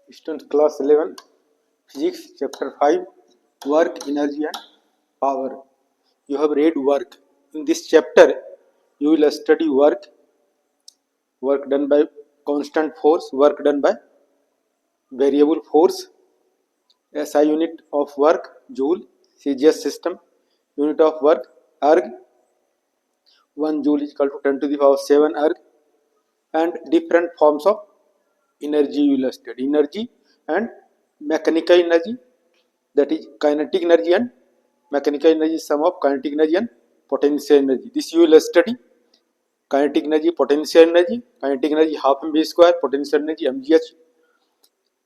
Student class 11 physics chapter 5 work energy and power. You have read work. In this chapter you will study work done by constant force, work done by variable force, SI unit of work joule, CGS system unit of work erg, 1 joule is equal to 10 to the power 7 erg, and different forms of energy you will study. Energy and mechanical energy, that is kinetic energy, and mechanical energy is sum of kinetic energy and potential energy. This you will study. Kinetic energy, potential energy. Kinetic energy half mv square, potential energy mgh.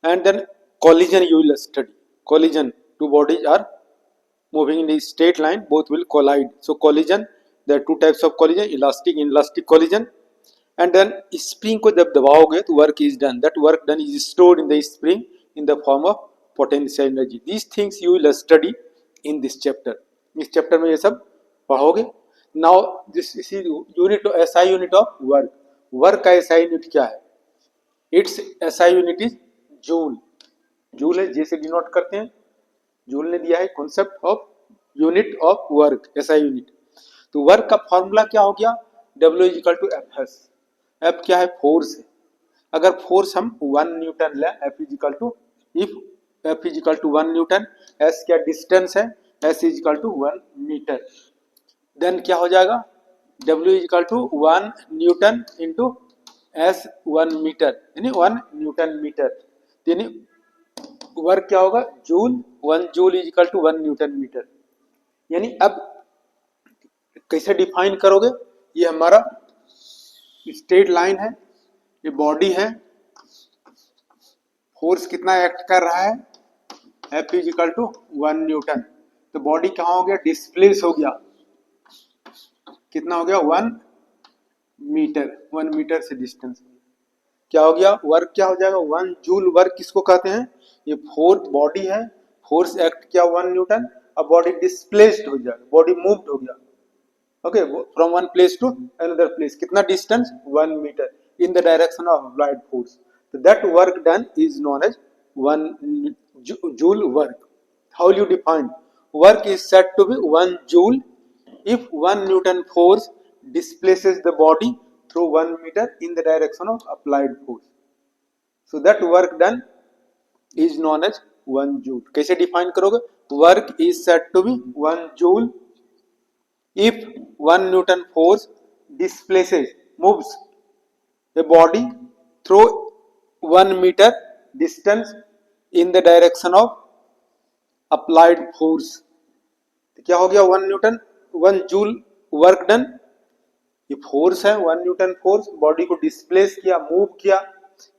And then collision you will study. Collision, two bodies are moving in a straight line, both will collide. So collision, there are two types of collision, elastic, inelastic collision. And then spring को जब दबाओगे तो work is done. That work done is stored in the spring in the form of potential energy. These things you will study in this chapter. इस chapter में ये सब पढ़ोगे. Now this is unit SI unit of work. Work का SI unit क्या है? Its SI unit is joule. Joule है, जैसे डिनोट करते हैं. जूल ने दिया है concept of unit of work, SI unit. तो वर्क का फॉर्मूला क्या हो गया? W is equal to Fs. F क्या है? फोर्स है. अगर फोर्स हम 1 न्यूटन ले, F is equal to, if F is equal to 1 newton, S क्या डिस्टेंस है? S is equal to 1 metre. Then क्या हो जाएगा? W is equal to 1 newton into S 1 metre, यानी 1 न्यूटन मीटर. यानी वर्क क्या होगा? Joule, 1 joule is equal to 1 newton metre. यानी अब कैसे डिफाइन करोगे? ये हमारा स्ट्रेट लाइन है, ये बॉडी है, फोर्स कितना एक्ट कर रहा है? F is equal to 1 newton. तो बॉडी कहाँ हो गया? डिस्प्लेस हो गया. कितना हो गया? 1 मीटर. 1 मीटर से डिस्टेंस क्या हो गया? वर्क क्या हो जाएगा? 1 जूल. वर्क किसको कहते हैं? ये फोर्स बॉडी है, फोर्स एक्ट किया 1 न्यूटन, अब बॉडी डिस्प्लेस्ड हो जाएगा, बॉडी मूव्ड हो गया. Okay, from one place to another place. कितना distance? 1 metre in the direction of applied force. तो that work done is known as 1 joule work. How you define? Work is said to be 1 joule if 1 Newton force displaces the body through 1 meter in the direction of applied force. So that work done is known as 1 joule. कैसे define करोगे? Work is said to be 1 joule if 1 Newton force displaces, moves a body through 1 meter distance in the direction of applied force. तो क्या हो गया? 1 newton, 1 joule work done. ये force है, 1 newton force, body को displace किया, move किया.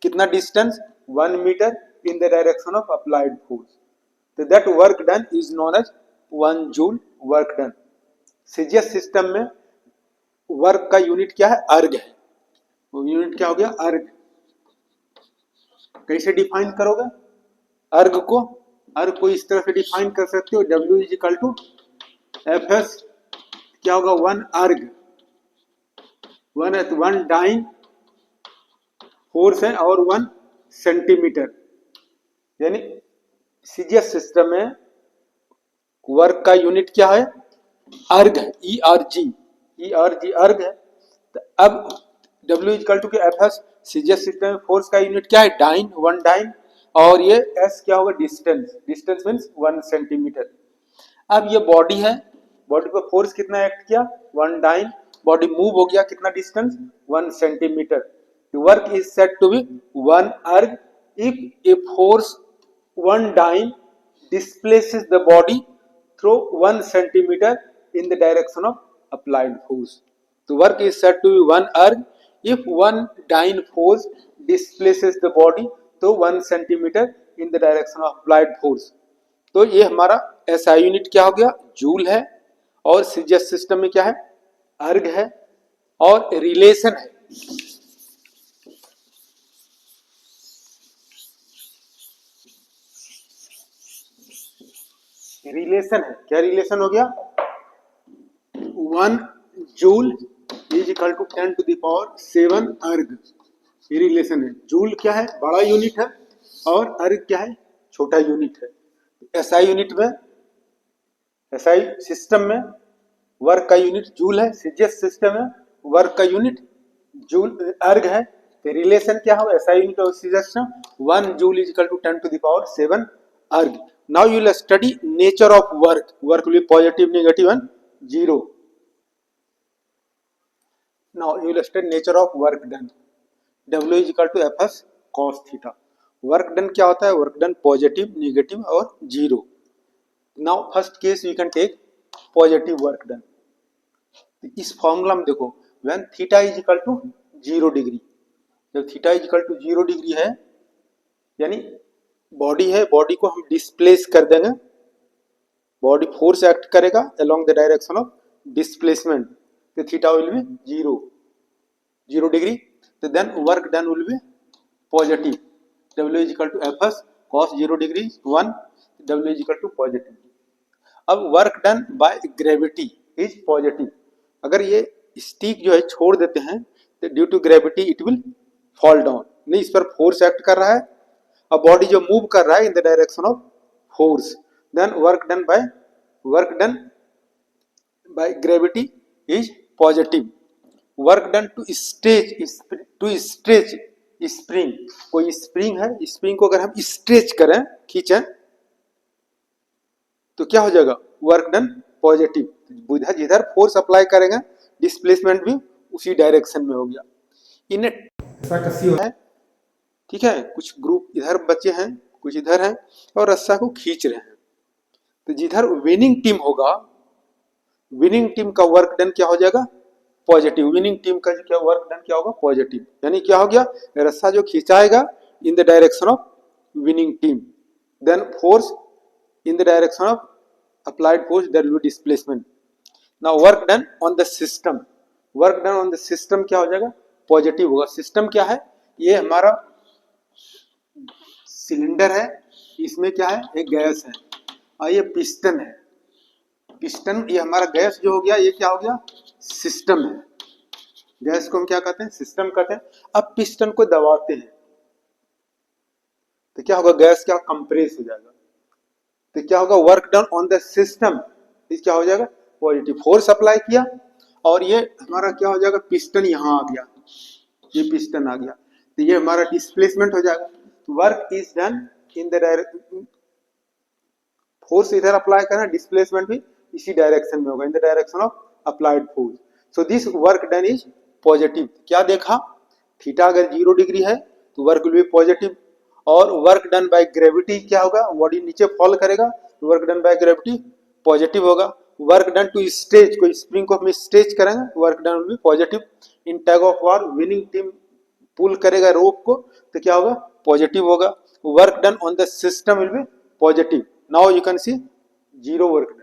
कितना distance? 1 metre in the direction of applied force. तो that work done is known as 1 joule work done. CGS system में वर्क का यूनिट क्या है? अर्ग है. वो यूनिट क्या हो गया? अर्ग. कैसे डिफाइन करोगे अर्ग को? अर्ग को इस तरह से डिफाइन कर सकते हो, W is equal to Fs. क्या होगा? 1 अर्ग, 1 डाइन फोर्स है और 1 सेंटीमीटर. यानी सीजीएस सिस्टम में वर्क का यूनिट क्या है? अर्ग है, ERG. अर्ग है. तो अब W इक्वल टू के Fs. सीजीएस सिस्टम में फोर्स का यूनिट क्या है? Dyne, 1 dyne. और ये S क्या होगा? डिस्टेंस. Distance means 1 centimetre. अब ये बॉडी है, बॉडी पर फोर्स कितना एक्ट किया? 1 डाइन. बॉडी मूव हो गया, कितना distance? 1 centimetre. Work is said to be 1 erg if a force 1 dyne displaces the body through 1 centimeter in the direction of applied force. The work is said to be 1 erg if 1 dyne force displaces the body through 1 centimeter in the direction of applied force. तो ये हमारा SI unit क्या हो गया? Joule है. और CGS system में क्या है? अर्ग है. और रिलेशन है, रिलेशन है. क्या रिलेशन हो गया? 1 joule is equal to 10 to the power 7 अर्ग. ये रिलेशन है. जूल क्या है? बड़ा यूनिट है, और अर्ग क्या है, छोटा यूनिट है। एसआई यूनिट में, एसआई सिस्टम में वर्क का यूनिट जूल है, सीजीएस सिस्टम में वर्क का यूनिट जूल अर्ग है। तो रिलेशन क्या होगा एसआई यूनिट और सीजीएस में, 1 joule is equal to 10 to the power 7 erg. Now you will study nature of work, work will be positive, negative and zero. Now you will study nature of work done, W is equal to F S cos theta. Work done क्या होता है, work done positive, negative और जीरो। Now first case you can take positive work done. इस formula में देखो, when theta is equal to 0 degree, जब theta is equal to 0 degree है, यानी बॉडी है, बॉडी को हम डिस्प्लेस कर देंगे, बॉडी फोर्स एक्ट करेगा along the direction of displacement, तो थीटा विल बी 0 डिग्री, तो then work done will be positive, W is equal to F s cos 0 degree 1, W is equal to positive. अब work done by gravity is positive, अगर ये stick जो है छोड़ देते हैं तो due to gravity it will fall down, नहीं इस पर फोर्स एक्ट कर रहा है, अब बॉडी जो मूव कर रहा है in the direction of force, then work done by gravity is positive. Work done to stretch spring, कोई स्प्रिंग है, स्प्रिंग को अगर हम स्ट्रेच करें, खींचें, तो क्या हो जाएगा, वर्क डन पॉजिटिव। जिधर फोर्स अप्लाई करेंगे डिस्प्लेसमेंट भी उसी डायरेक्शन में हो गया। इन ऐसा कसी है, ठीक है, कुछ ग्रुप इधर बचे हैं, कुछ इधर हैं और रस्सा को खींच रहे हैं, तो जिधर विनिंग टीम होगा, विनिंग टीम का वर्क डन क्या हो जाएगा, पॉजिटिव। विनिंग टीम का क्या वर्क डन क्या होगा, पॉजिटिव, यानी क्या हो गया, रस्सा जो खिंचाएगा in the direction of winning team, then force in the direction of applied force, there will be displacement. Now work done on the system, work done on the system क्या हो जाएगा, पॉजिटिव होगा। सिस्टम क्या है, ये हमारा cylinder है, इसमें क्या है, एक गैस है और ये पिस्टन है, पिस्टन, ये हमारा गैस जो हो गया, ये क्या हो गया, सिस्टम है, गैस को हम क्या कहते हैं, सिस्टम कहते हैं। अब पिस्टन को दबाते हैं तो क्या होगा, गैस क्या कंप्रेस हो जाएगा, तो क्या होगा, work done on the system इस क्या हो जाएगा, पॉजिटिव। फोर्स अप्लाई किया और ये हमारा क्या हो जाएगा, पिस्टन यहाँ आ गया, ये पिस्टन आ गया, तो ये हमारा डिस्प्लेसमेंट हो जाएगा। Work is done in the direction, force इधर अप्लाई करना, डिस्प्लेसमेंट भी इसी डायरेक्शन में होगा, इन the direction of applied force. So this work done is positive. क्या देखा, थीटा अगर 0 डिग्री है तो वर्क विल बी पॉजिटिव, और वर्क डन बाय ग्रेविटी क्या होगा, बॉडी नीचे फॉल करेगा, work done by gravity positive होगा। वर्क डन टू स्ट्रेच, कोई स्प्रिंग को हम स्ट्रेच करेंगे, work done will be positive. In tug of war winning team pull करेगा रोप को, तो क्या होगा, पॉजिटिव होगा। Work done on the system will be positive. Now you can see 0 work done.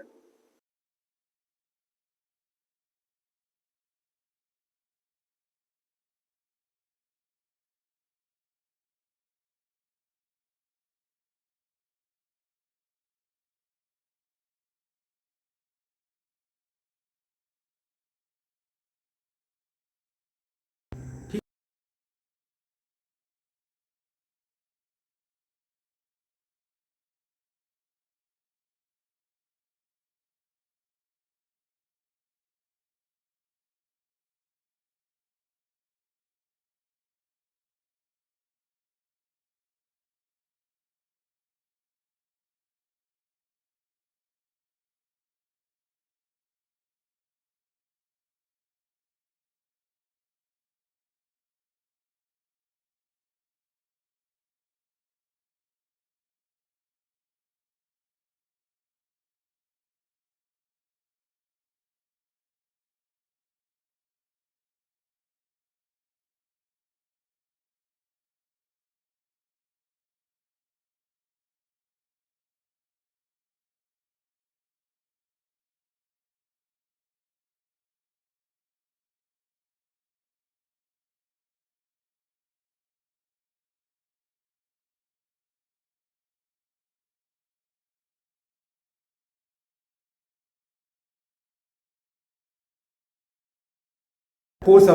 Force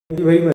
Thank you very much.